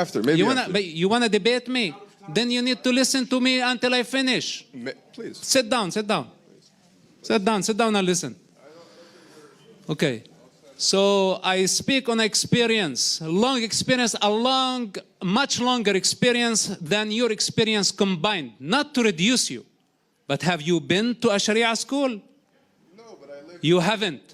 after. Maybe after. But you wanna debate me? Then you need to listen to me until I finish. Please. Sit down, sit down. Sit down, sit down and listen. Okay. So I speak on experience, long experience, much longer experience than your experience combined. Not to reduce you, but have you been to a Sharia school? No, but I lived. You haven't.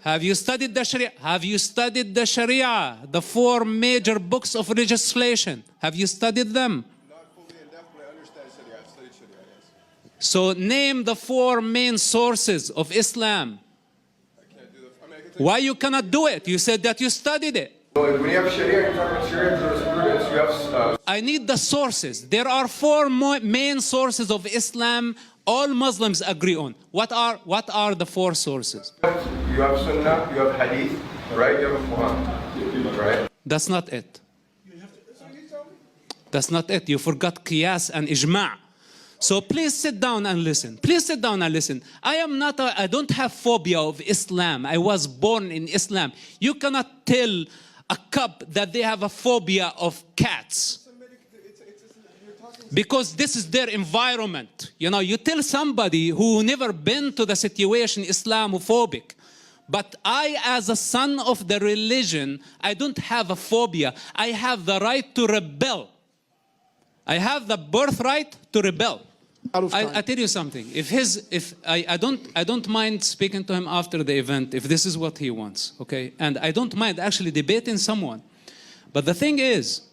Have you studied the Sharia? Have you studied the Sharia, the 4 major books of legislation? Have you studied them? Not fully in depth, but I understand Sharia. I've studied Sharia, yes. So name the 4 main sources of Islam. I can't do that. I mean, I can tell Why you cannot do it? You said that you studied it. you. When you have Sharia, you're talking about Sharia jurisprudence. You have. I need the sources. There are 4 main sources of Islam all Muslims agree on. What are the 4 sources? You have Sunnah, you have Hadith, right? You have Quran, right? That's not it. That's not it. You forgot Qiyas and Ijma'. So please sit down and listen. Please sit down and listen. I don't have phobia of Islam. I was born in Islam. You cannot tell a cub that they have a phobia of cats. Because this is their environment. You know, you tell somebody who never been to the situation Islamophobic. But I, as a son of the religion, I don't have a phobia. I have the right to rebel. I have the birthright to rebel. I tell you something. I don't mind speaking to him after the event if this is what he wants, okay? And I don't mind actually debating someone. But the thing is,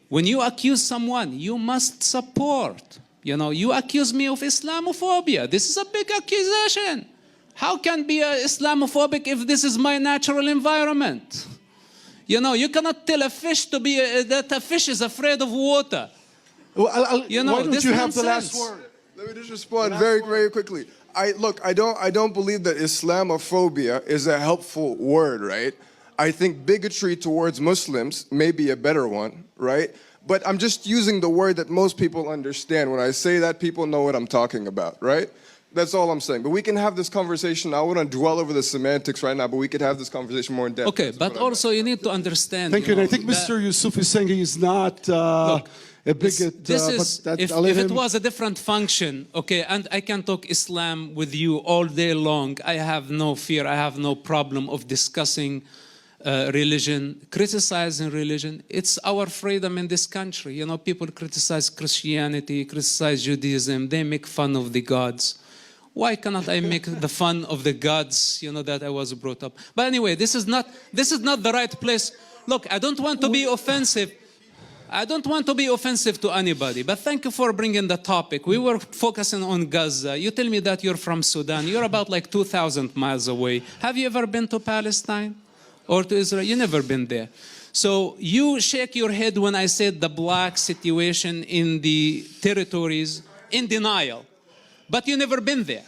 when you accuse someone, you must support. You know, you accuse me of Islamophobia. This is a big accusation. How can be Islamophobic if this is my natural environment? You know, you cannot tell a fish to be that a fish is afraid of water. Well, you know, why don't you have the nonsense. last word? Let me just respond very quickly. I don't believe that Islamophobia is a helpful word, right? I think bigotry towards Muslims may be a better one, right? But I'm just using the word that most people understand. When I say that, people know what I'm talking about, right? That's all I'm saying. But we can have this conversation. I wouldn't dwell over the semantics right now, but we could have this conversation more in depth. Okay, but also you need to understand. Thank you. And I think Mr. Yusuf is saying he's not a bigot. If it was a different function, okay, and I can talk Islam with you all day long, I have no fear, I have no problem of discussing religion, criticizing religion. It's our freedom in this country. You know, people criticize Christianity, criticize Judaism, they make fun of the gods. Why cannot I make the fun of the gods, you know, that I was brought up? But anyway, this is not the right place. Look, I don't want to be offensive. I don't want to be offensive to anybody, but thank you for bringing the topic. We were focusing on Gaza. You tell me that you're from Sudan. You're about like 2,000 miles away. Have you ever been to Palestine or to Israel? You've never been there. So you shake your head when I said the black situation in the territories in denial, but you've never been there.